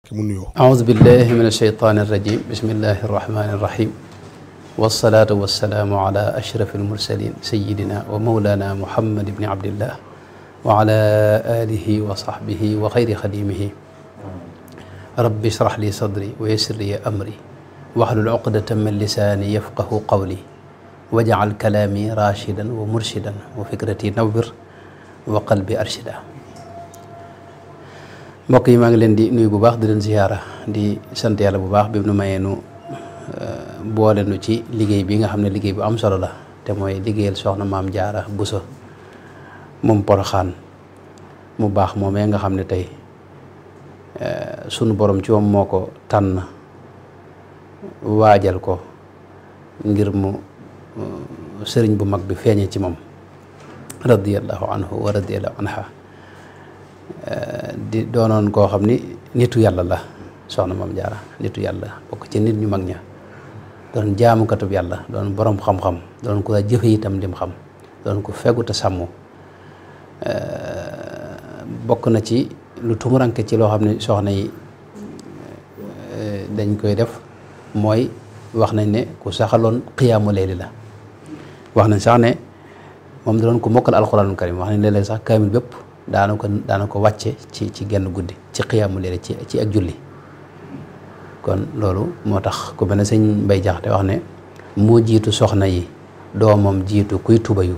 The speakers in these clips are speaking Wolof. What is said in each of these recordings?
Mbàkke mu nuyoo. aoudu billahi min alsheytaani irrajim bismillahi arrahmani irrahim wasalaatu wasalaamu ala ashraf almursalin sayidina wa mawlana muhammad ibni abdillah wa ala alihi wa sahbihi wa xayri xadimihi rabbi ishrah li sadri wa yassir li amri wahlul uqdatan min lisaani yafqahu qawli waj'al kalaami rashidan wa murshidan wa fikrati nawwir wa qalbi arshida. mbokk yi maa ngi leen di nuyu bu baax di leen ziyaara di sant yàlla bu baax bi nu mayee nu boole nu ci liggéey bi nga xam ne liggéey bu am solo la te mooy liggéeyal soxna maam Jaara Buso moom Poroxaan mu baax moomee nga xam ne tey sunu borom ci moom moo ko tànn waajal ko ngir mu sëriñ bu mag bi feeñe ci moom radiyallahu anhu wa radiyallahu anha di doonoon koo xam ni nitu yàlla la soxna maam Jaara nitu yàlla bokk ci nit ñu mag ña doon jaamukatub yàlla doon borom xam-xam doon ko jëfe itam lim xam doon ko fegu te sàmm bokk na ci lu tumuranke ci loo xam ne soxna yi dañ koy def mooy wax nañ ne ku saxaloon xiyaamu layli la wax nañ sax ne moom da doon ko mokkal alxuraanul karim wax nañ léeg-léeg sax kaamil bépp daana ko wàcce ci genn guddi ci xiyaamu layli ci ak julli kon loolu moo tax ku mel ne sëñ Mbay Jaxate wax ne moo jiitu soxna yi doomam jiitu kuy tubayu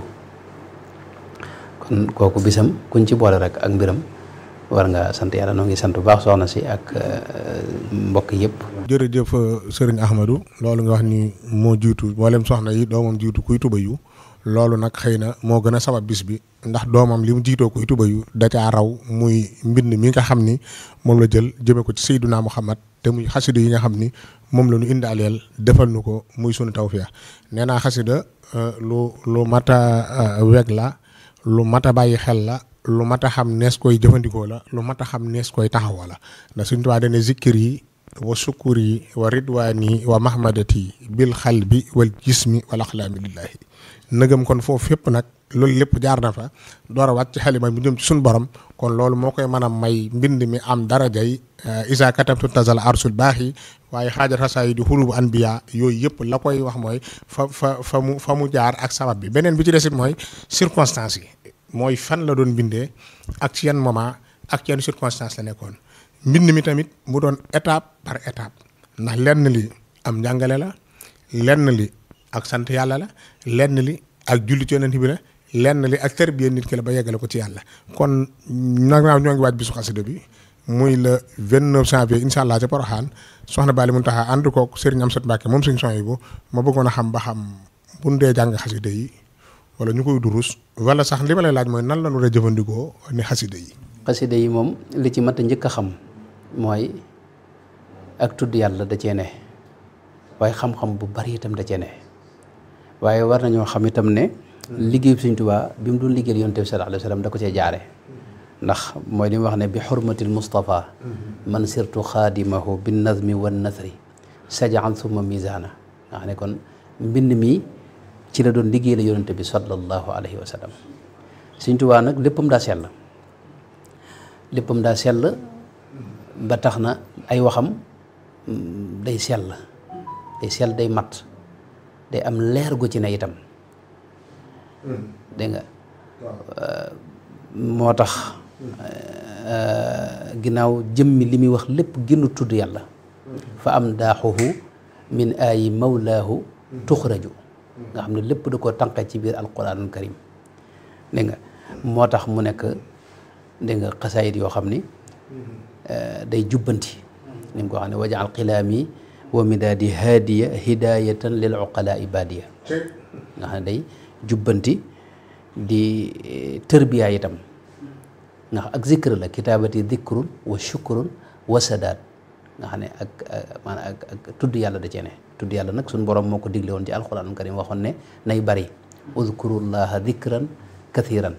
kon kooku bisam kuñ ci boole rek ak mbiram war nga sant yàlla. noo ngi sant bu baax soxna si ak mbokk yëpp. jërëjëf sëriñ Ahmadou loolu nga wax ni moo jiitu mboolem soxna yi doomam jiitu kuy tubayu loolu nag xëy na moo gën a sabab bis bi ndax doomam li mu jiitoo kuy tubayu da caa raw muy mbind mi nga xam ni moom la jël jëme ko ci Seydunaa Muhammad te muy xasida yi nga xam ni moom la ñu indaaleel defal nu ko muy sunu tawfeex nee naa xasida lu mat a weg la lu mat a bàyyi xel la lu mat a xam nees koy jëfandikoo la lu mat a xam nees koy taxawoo la ndax suñu tubaab dane zikkir yi wa sukkur yi wa ridwaani wa mahmadati bil xalbi wal jismi wal axlaami lillahi nëgam kon foofu fépp nag loolu lépp jaar na fa door a wàcc ci xalima bi jëm ci suñu borom kon loolu moo koy mën a may mbind mi am darajay isa katabtu tazal arsul baax yi waaye xaajat xasaay di xulubu anbiya yooyu yëpp la koy wax mooy fa mu jaar ak sabab bi beneen bi ci desit mooy circonstance yi mooy fan la doon bindee ak ci yan moment ak ci yan circonstance la nekkoon mbind mi tamit mu doon étape par étape ndax lenn li am njàngale la lenn li ak sant yàlla la lenn li ak julli ci yonent bi la lenn li ak tarbiya nit ki la ba yeggale ko ci yàlla kon nag ñoo ngi waaj bisu xasida bi muy le 29 janvier incha allah ca Poroxaan soxna Bali Muntaxa ànd koog Serigne Amsat Mbàkke moom suñu son yi bu ma bëggoon a xam ba xam bu ñu dee jàng xasida yi wala ñu koy durus wala sax li ma lay laaj mooy nan la ñu war a jëfandikoo ni xasida yi. xasida yi moom li ci mat a njëkk a xam mooy ak tudd yàlla da cee ne waaye xam-xam bu bari itam da cee ne waaye war nañoo xam itam ne liggéeyu Sëñ Tuubaa bi mu doon liggéeyal Yonent bi sallallaahu alayhi wa sallam da ko cee jaare ndax mooy li mu wax ne bi xurmatil Mustafa man sirtu xaadimahu bin nazmi wan nasri sajaan summa misaana nga xam ne kon mbind mi ci la doon liggéey la Yonent bi sallallahu alayhi wa sallam. Sëñ Tuubaa nag léppam daa sell ba tax na ay waxam day sell day mat day am leer gu ci ne itam dégg nga moo tax ginnaaw jëmmi li muy wax lépp gënu tudd yàlla fa am daaxuhu min ayi mawlaahu tuxraju nga xam ne lépp da koo tànqe ci biir alquranul karim dégg nga moo tax mu nekk dégg nga xasaayit yoo xam ni day jubbanti ni mu ko xam ne wajaal xilaami wa midaadi haadiya hidayatan lil uqala ibadiya nga xam ne day jubbanti di tërbiya itam ndax ak zikr la kitaabati dikrun wa shukrun wa sadaat nga xam ne ak tudd yàlla da cee ne tudd yàlla nag suñu borom moo ko digle woon ci alquranul karim waxoon ne nay bari udkurullaha dikran kathiran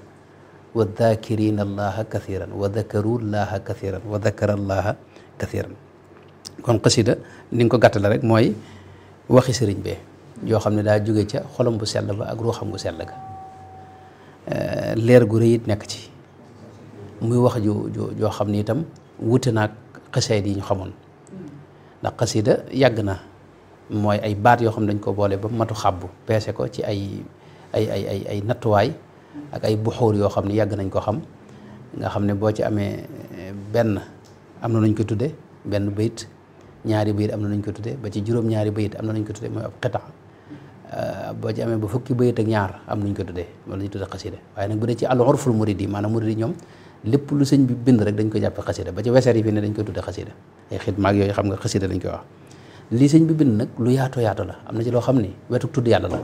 wa dhakirina allaha kathiran wa dhakarullaha kathiran wa dhakarallaha kathiran kon xasida ni nga ko gàttale rek mooy waxi sëriñ bee yoo xam ne daa jóge ca xolam bu sell ba ak ruuxam bu sell ga leer gu rëy it nekk ci muy wax joo xam ne itam wute naag xasaayid yi ñu xamoon ndax xasida yàgg na mooy ay baat yoo xam ne dañ ko boole ba matu xàbbu peese ko ci ay nattuwaay ak ay buxuur yoo xam ne yàgg nañ ko xam nga xam ne boo ci amee benn am na nuñ ko tudde benn bayit ñaari bayit am na nuñ ko tudde ba ci juróom-ñaari bayit am na nuñ ko tudde mooy ab xita boo ci amee ba fukki bayit ak ñaar am nuñ ko tuddee loolu la ñuy tudde xasida waaye nag bu dee ci al urful murid yi maanaam murid yi ñoom lépp lu sëñ bi bind rek dañ ko jàppe xasida ba ci weseer yi fi ne dañ koy tudde xasida ay xidmaak yooyu xam nga xasida lañ koy wax lii sëñ bi bind nag lu yaatoo yaatu la am na ci loo xam ni wetuk tudd yàlla la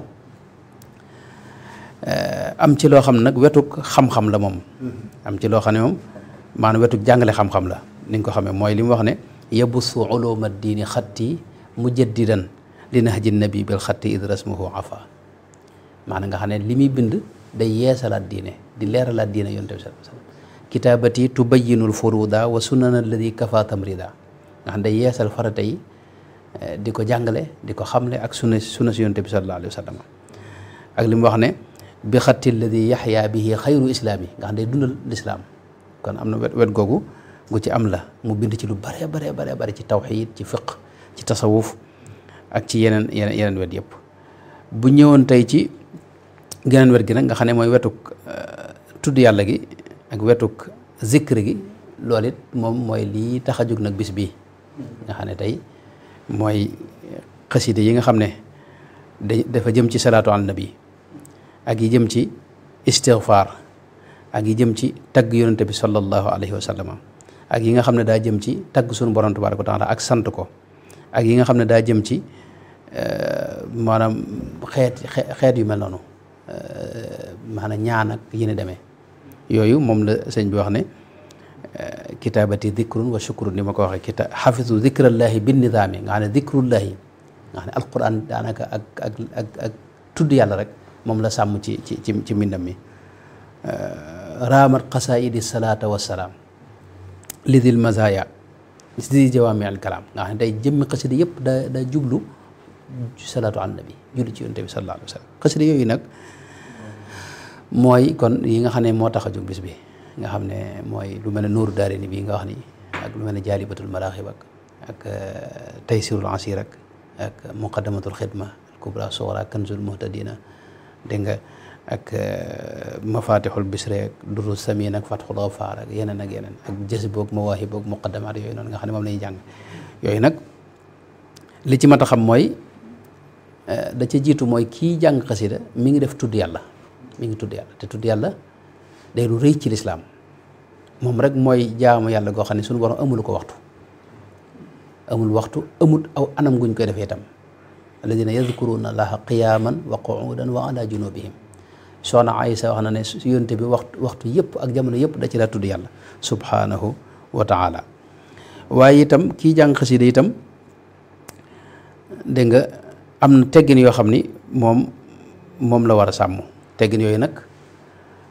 am ci loo xam ne nag wetuk xam-xam la moom am ci loo xam ne moom maanaam wetuk jàngale xam-xam la ni nga ko xamee mooy li mu wax ne yabusu uluma diini xatti mujaddidan li nahji nabi bil xatti id rasmuhu afa maanaam nga xam ne li muy bind day yeesalaat diine di leeralaat diine yonent bi sallallahu alayhi wasallam kitaabati tubayyinul furuda wa sunana alladi kafa tamrida nga xam ne day yeesal farata yi di ko jàngale di ko xamle ak sunna si yonent bi sallallahu alayhi wasallam ak li mu wax ne bi xatti alladi yaxya bihi xayru islaami nga xam ne day dundal lislaam kon am na wet googu gu ci am la mu bind ci lu bare bare ci tawxiid ci fiq ci tasawuf ak ci yeneen wet yëpp bu ñëwoon tey ci geneen wet gi nag nga xam ne mooy wetuk tudd yàlla gi ak wetuk zikr gi loolu it moom mooy lii tax a jóg nag bis bii nga xam ne tey mooy xasida yi nga xam ne dafa jëm ci salaatu ala nabi ak yi jëm ci istighfar ak yi jëm ci tagg yonente bi sallallahu alayhi wa sallam ak yi nga xam ne daa jëm ci tagg suñu borom tabaaraka wa taala ak sant ko ak yi nga xam ne daa jëm ci maanaam xeet yu mel noonu maanaam ñaan ak yi ne demee yooyu moom la sëñ bi wax ne kitaabati dikrun wa shukrun ni ma ko waxee xafisu dikrallahi bin nidaami nga xam ne dikrullahi nga xam ne alquran daanaka ak tudd yàlla rek moom la sàmm ci mbindam mi raamat qasaidi salaata wassalaam lidil mazaya di jawaami al kalaam nga xam ne day jëmmi xasida yëpp daa jublu salaatu ala nabi julli ci yonent bi sallallahu alayhi wa sallam xasida yooyu nag mooy kon yi nga xam ne moo tax a jóg bis bi nga xam ne mooy lu mel ne nuuru daare ni bii nga wax ni ak lu mel ne jaalibatul maraaxib ak taysirul asir ak muqaddamatul xidma al kubra sughra kanzul muhtadina dégg nga ak mafatixul bisri ak durru samin ak fatxul gafaar ak yeneen ak jësiboog mawaahiboog muqaddamaat yooyu noonu nga xam ne moom la ñuy jàng yooyu nag li ci mat a xam mooy da ca jiitu mooy kii jàng xasida mi ngi def tudd yàlla mi ngi tudd yàlla te tudd yàlla day lu rëy ci lislaam moom rek mooy jaamu yàlla goo xam ne suñu borom amul ko waxtu amul aw anam guñ koy defee itam alladina yadkuruna allaha qiyaman wa qu'udan wa ala junubihim soxna Aysa wax na ne yonte bi waxtu yëpp ak jamono yëpp da ci daa tudd yàlla subhanahu wa taala waaye itam kii jàng xasida itam dégg nga am na teggin yoo xam ni moom la war a sàmm teggin yooyu nag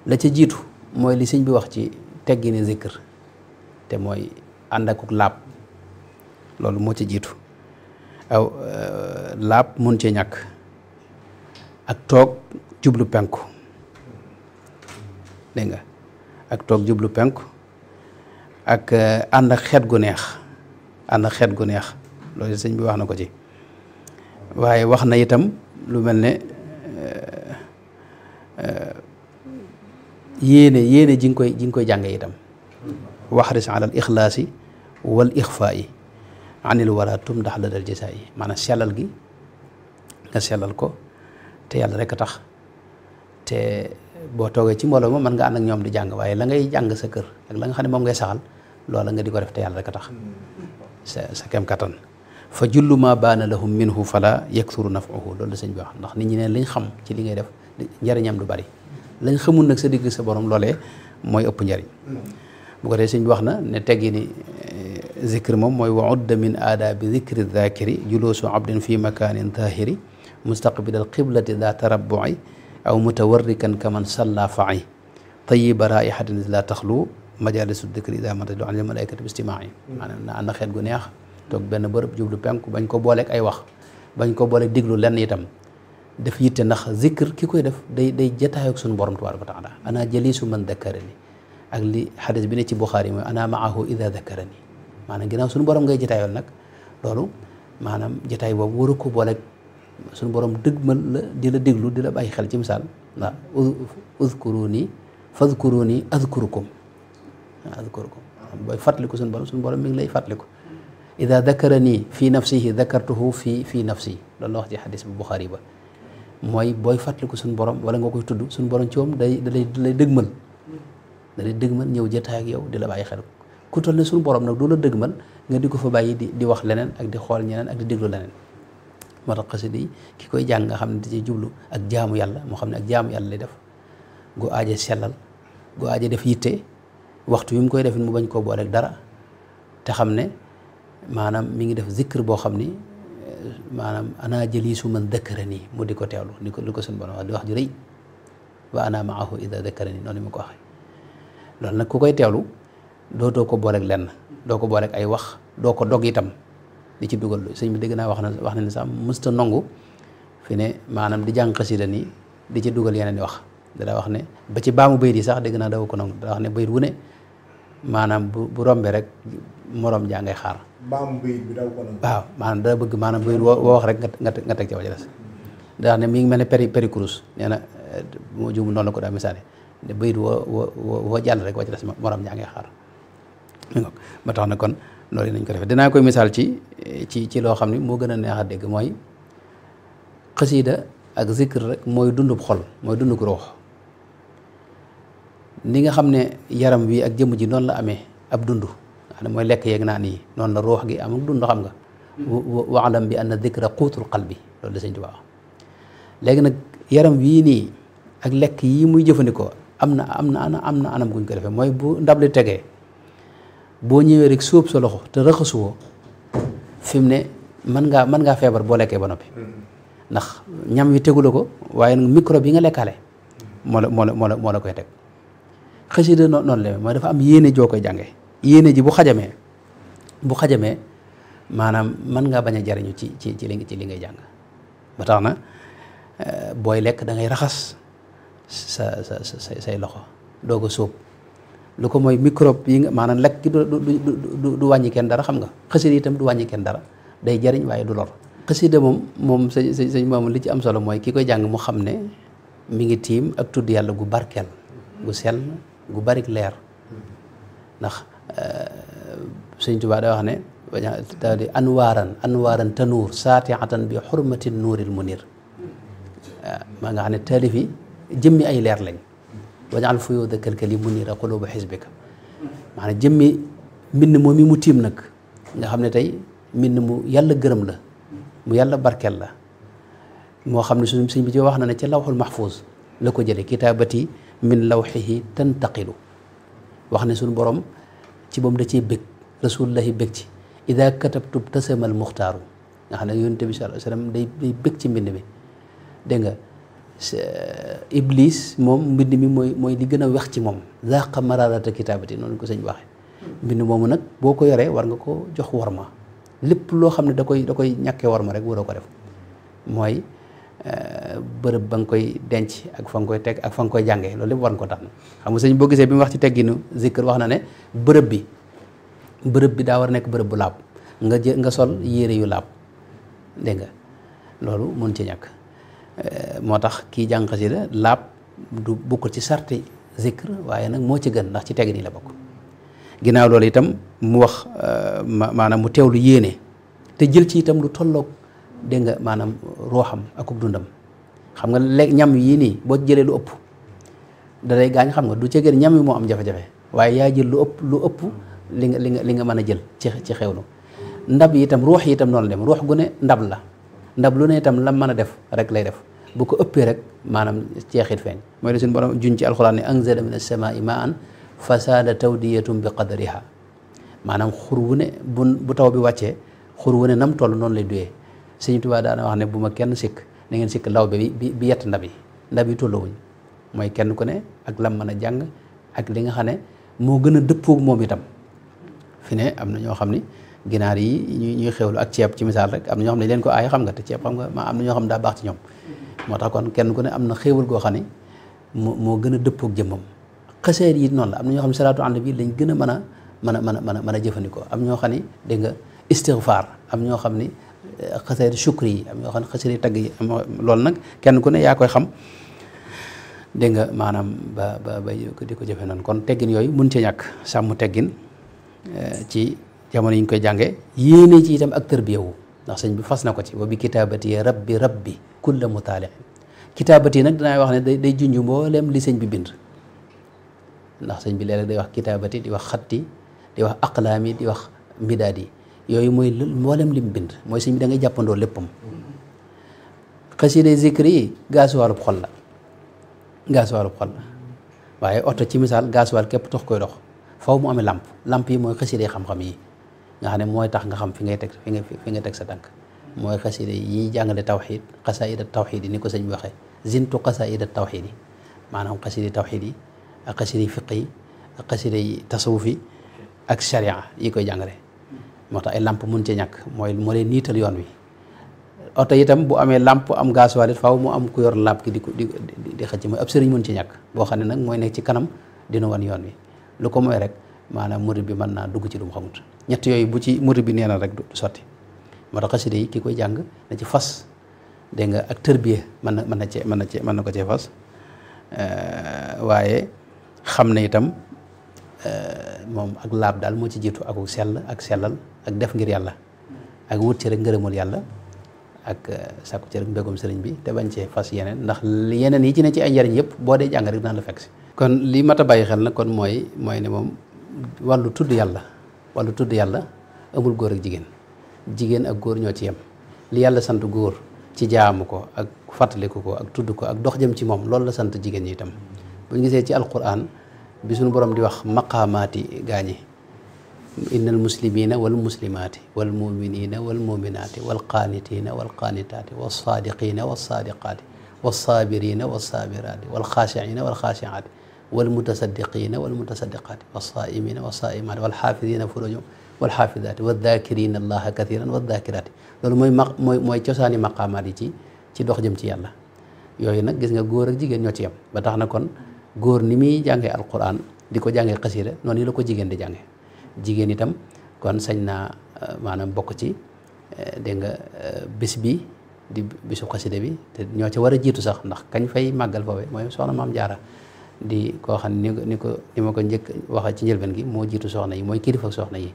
la ca jiitu mooy li sëñ bi wax ci teggini zikr te mooy ànd akuk laab loolu moo ca jiitu aw laab mun cee ñàkk ak toog jublu penku dégg nga ak toog jublu penku ak ànd ak xeet gu neex loolu sëñ bi wax na ko ci waaye wax na itam lu mel ne yéene ji nga koy jànge itam waxris ala al ixlaasi wal ixfaayi anil waratum ndax la dal jisaa yi maanaam sellal gi nga sellal ko te yàlla rek a tax te boo toogee ci mbooloo ma mën nga ànd ak ñoom di jàng waaye la ngay jàng sa kër ak la nga xam ne moom ngay saxal loola nga di ko def te yàlla rek a tax sa kem kattan fa jullu ma baana lahum minhu fala yaksuru nafuhu loolu la sëñ bi wax ndax nit ñi ne liñ xam ci li ngay def njariñam du bari lañ xamul nag sa digg sa borom loolee mooy ëpp njariñ bu ko dee sëñ bi wax na ne teggi ni zikr moom mooy wa udda min aadaabi zikri dhakiri julusu abdin fi makanin tahiri mustaqbil al qiblati daa tarabbu'i aw mutawarrikan kaman salla fa'i tayyiba raihatin la taxlu majalisu dikri ida matadu an al malaikati bi istimaa'i maanaam na ànd xeet gu neex toog benn bërëb jublu penku bañ ko booleeg ay wax bañ ko booleeg diglu lenn itam def yitte ndax zikr ki koy def day jataayoo ak suñu borom tabaaraka wa taala ana jalisu man dakarani ak li xadis bi ne ci Buxaari mooy ana maahu ida dakarani maanaam ginnaaw suñu borom ngay jataayoon nag loolu maanaam jataay boobu waru ko booleeg suñu borom dëgmal la di la déglu di la bàyyi xel ci misaal ndax uzkuruni fadkuruni azkurukum booy fàttaliku suñu borom mi ngi lay fàttaliku ida dakarani fi nafsihi dakartuhu fi nafsi loolu la wax ci xadis bu Buxaari ba mooy booy fàttaliku suñu borom wala nga koy tudd suñu borom ci moom da lay dëgmal ñëw jataay ak yow di la bàyyi xel ku toll ne suñu borom nag du la dëgmal nga di ko fa bàyyi di wax leneen ak di xool ñeneen ak di déglu leneen moo tax xasida yi ki koy jàng nga xam ne da ciy jublu ak jaamu yàlla moo xam ne ak jaamu yàlla lay def gu aaje sellal gu aaje def yitte waxtu wi mu koy defin mu bañ koo booleeg dara te xam ne maanaam mi ngi def zikr boo xam ni maanaam ana jaliisu man dakarani mu di ko teewlu li ko suñu borom wax di wax ju rëy wa ana maahu ida dakarani noonu ma ko waxee loolu nag ku koy teewlu dootoo ko booleeg lenn doo ko booleeg ay wax doo ko dog itam di ci dugal sëñ bi dégg naa wax na ne sax mësta nongu fi ne maanaam di jàng xasida nii di ci dugal yeneen di wax daa wax ne ba ci baamu bayit yi sax dégg naa daw ko nangu daa wax ne bayit wu ne maanaam bu rombee rek moroom jaa ngay xaar baamu bayit bi daw ko nangu waaw maanaam daa bëgg maanaam bayit woo wax rek nga teg ca wa ci des daa wax ne mi ngi mel ne péri kurus nee na moo juum noonu la ko daa misaale ne bayit woo jàll rek wa ci des moroom jaa ngay xaar ba tax na kon loolu nañ ko defee dinaa koy misaal ci loo xam ne moo gën a neex a dégg mooy xasiida ak zikr rek mooy dundub xol mooy dundub ruux ni nga xam ne yaram wi ak jëmm ji noonu la amee ab dund xam ne mooy lekk yeeg naan yi noonu la ruux gi am ak dund xam nga waalam bi anna dikra quutul qalbi loolu la Sëñ Tuubaa wax léegi nag yaram wii nii ak lekk yi muy jëfandikoo am na anam guñ ko defee mooy bu ndab li tegee boo ñëwee rek sóob sa loxo te raxasuwoo fi mu ne mën ngaa feebar boo lekkee ba noppi ndax ñam wi tegu la ko waaye nag microbe yi nga lekkaale moo la koy teg xasida noonu la mooy dafa am yéene joo koy jànge yéene ji bu xajamee maanaam mën ngaa bañ a jariñu ci li ngay jàng ba tax na booy lekk da ngay raxas say loxo doog a sóob lu ko mooy microbe yi nga maanaam lekk gi du wàññi kenn dara xam nga xasida itam du wàññi kenn dara day jariñ waaye du lor xasida moom sëñ moom li ci am solo mooy ki koy jàng mu xam ne mi ngi tiim ak tudd yàlla gu barkeel gu sell gu barik leer ndax sëñ Tuubaa da wax ne daal di anwaaran tanuur saatiatan bi xurmati nuuril munir maa nga xam ne taalif yi jëmmi ay leer lañ wajaal fuyuuda kalkali munira quluuba xisbika maanaam jëmmi mbind moom mi mu tiim nag nga xam ne tey mbind mu yàlla gërëm la mu yàlla barkeel la moo xam ne suñu sëñ bi ci wax na ne ca lawxul mahfuuz la ko jële kitaabati min lawxihi tantaqilu wax ne suñu borom ci moom da cee bég rasulullahi bég ci ida katabtu tasamal muxtaaru nga xam ne yonent bi sallallahu alayhi wa sallam day bég ci mbind mi dégg nga iblis moom mbind mi mooy li gën a wex ci moom zaqa mararata kitaabati noonu ko sëñ waxee mbind moomu nag boo ko yoree war nga ko jox warma lépp loo xam ne da koy ñàkkee warma rek waroo ko def mooy bërëb ba nga koy denc ak fa nga koy teg ak fa nga koy jàngee loolu lépp war nga ko tax xam nga sëñ boo gisee bi mu wax ci tegginu zikr wax na ne bërëb bi daa war a nekk bërëb bu laab nga sol yére yu laab dégg nga loolu mën ci ñàkk moo tax kii jàng xasida laab du bokkul ci sarti zikr waaye nag moo ci gën ndax ci tegg nii la bokk ginnaaw loolu itam mu wax maanaam mu teewlu yéene te jël ci itam lu tolloog dégg nga maanaam rooxam akub dundam xam nga léegi ñam yii nii boo jëlee lu ëpp da lay gaañ xam nga du ci gën ñam yi moo am jafe-jafe waaye yaa jël lu ëpp li nga mën a jël ci xewlu ndab yi itam ruux yi itam noonu la dem ruux gu ne ndab la ndab lu ne itam lam mën a def rek lay def bu ko ëppee rek maanaam ceexit feeñ mooy la suñu borom juñ ci alxuraan ne anzala min as-samaa'i maa'an fasaada tawdiyatum bi qadriha maanaam xur wu ne bu taw bi wàccee xur wu ne nam toll noonu lay duyee Sëñ Tuubaa daana wax ne bu ma kenn sikk na ngeen sikk law bi yett ndab yi tolluwuñ mooy kenn ku ne ak lam mën a jàng ak li nga xam ne moo gën a dëppoog moom itam fi ne am na ñoo xam ni ginaar yi ñuy xewlu ak ceeb ci misaal rek am na ñoo xam ne leen ko aay xam nga te ceeb xam nga am na ñoo xam ne daa baax ci ñoom moo tax kon kenn ku ne am na xéewal goo xam ne moo gën a dëppoog jëmmam xaseet yi noonu la am na ñoo xam ne salaatu ànd bi lañ gën a mën a mën a jëfandikoo. am ñoo xam ni dégg nga istighfar, am ñoo xam ni xasida shukri yi, am ñoo xam ne xasida tagg yi, loolu nag kenn ku ne yaa koy xam dégg nga maanaam ba di ko jëfe noonu. kon teggin yooyu mun ci ñàkk, sàmm teggin ci jamono yi ñu koy jànge yéene ci itam ak tërbiyewu, ndax sëñ bi fas na ko ci wa bi kitaabati rabbi kulla mutaali. kitaabati nag dinaa wax ne day junj mboolem li sëñ bi bind, ndax sëñ bi léeg-léeg day wax kitaabati, di wax xatti, di wax aqlaami, di wax midaadi. yooyu mooy mboolem lim bind, mooy sëñ bi da ngay jàppandoo léppam. xasida zikri yi gaasuwaalub xol la, gaasuwaalub xol la, waaye oto ci misaal gaasuwaal képp tax koy dox, faw mu amee lamp yi mooy xasida yi xam-xam yi nga xam ne mooy tax nga xam fi ngay teg fi nga teg sa tànk. mooy xasida yi jàngale tawxid, xasaida tawxid yi ni ko sëñ bi waxee, zintu xasaida tawxid yi, maanaam xasida tawxid yi ak xasida fiq yi ak xasida yi tasawuf yi ak sharia yi koy jàngale. moo tax ay lamp mun ci ñàkk, moo leen niital yoon wi. oto itam bu amee lamp am gaasuwaal it faaw mu am ku yor lamp ki di xëcc, mooy ab sëriñ mun ci ñàkk boo xam ne nag mooy nekk ci kanam dina wan yoon wi. lu ko mooy rek maanaam murid bi mën naa dugg ci lu mu xamut. ñett yooyu bu ci murid bi nee na rek du sotti. moo tax xasida yi ki koy jàng na ci fas dégg nga ak tërbiye mën na ko cee fas, waaye xam ne itam moom ak laab daal moo ci jiitu, ak sell ak sellal ak def ngir yàlla, ak wut ci rek ngërëmul yàlla, ak sàkku ci rek mbégum sëriñ bi, te bañ cee fas yeneen, ndax yeneen yi ci ne ci ay njariñ yëpp boo dee jàng rek daan la fekk si. kon li mat a bàyyi xel nag kon mooy ne moom wàllu tudd yàlla amul góor ak jigéen ak góor ñoo ci yem. li yàlla sant góor ci jaamu ko ak fàttaliku ko ak tudd ko ak dox jëm ci moom, loolu la sant jigéen ñi itam. bu ñu gisee ci alquran bi suñu borom di wax maqaamaati gaañi, innal muslimina wal muslimaati wal muminina wal muminaati wal qaanitina wal qaanitaati wal saadiqina wal saadiqaati wal saabirina wal saabiraati wal xaashiina wal xaashiaati wal mutasaddiqina wal mutasaddiqaati wal saaimina wal saaimaati wal xaafidina furujahum wal xaafidaati wal daakirina allaha kathiran wal daakiraati. loolu mooy cosaani maqaamaat yi ci dox jëm ci yàlla. yooyu nag gis nga góor ak jigéen ñoo ci yem, ba tax na kon góor ni muy jàngee alquran di ko jàngee xasida noonu la ko jigéen di jàngee. jigéen itam kon sañ naa maanaam bokk ci dégg nga bis bi di bisu xasida bi, te ñoo ci war a jiitu sax, ndax kañ fay màggal foofu mooy soxna maam jaara di koo xam ni ma ko njëkk waxa ci njëlbeen gi moo jiitu soxna yi, mooy kilifa soxna yi.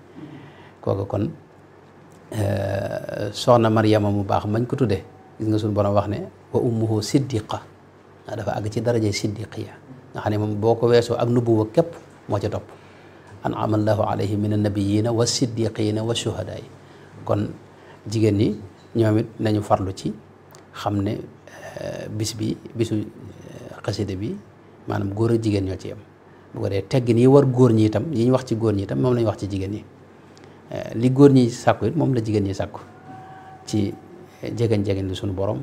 kooku kon soxna Maryama mu baax mañ ko tuddee gis nga suñu borom wax ne wa ummuhu siddiqa, nga dafa àgg ci daraje siddiqiya nga xam ne moom boo ko weesoo ak nubuwa képp moo ca topp. an'ama allahu alayhi min annabiyina wa siddiqina wa shuhadaa yi. kon jigéen ñi ñoom it nañu farlu ci xam ne bisu xasida bi maanaam góor ak jigéen ñoo ci yem. bu ko dee teggin yi war góor ñi itam yi ñu wax ci góor ñi itam moom lañu wax ci jigéen ñi. li góor ñi sàkku it moom la jigéen ñi sàkku ci jegeñ li suñu borom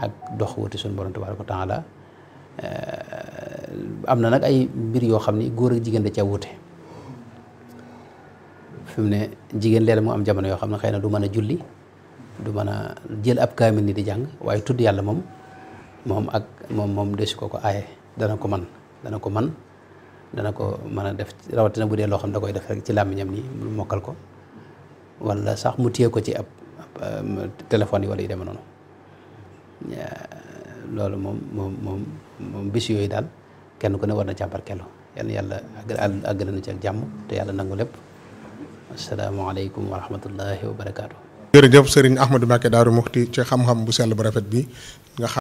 ak dox wuti suñu borom tabaaraka wa taala. am na nag ay mbir yoo xam ni góor ak jigéen da ca wute. fi mu ne jigéen leer mu am jamono yoo xam ne xëy na du mën a julli, du mën a jël ab kaamil ni di jàng, waaye tudd yàlla moom desu ko aaye, dana ko mën a def, rawatina bu dee loo xam da koy def rek ci làmmiñam ni mu mokkal ko, wala sax mu téye ko ci ab téléphone yi wala yu demee noonu. loolu moom bis yooyu daal kenn ku ne war na càmbar kello yàlla àggale na ci ak jàmm te yàlla nangu lépp. asalaamaaleykum wa rahmatullahi wa barakaatu. jërëjëf Serigne Ahmadou Mbacké Daaru Muxti ci xam-xam bu sell bu rafet bi nga xam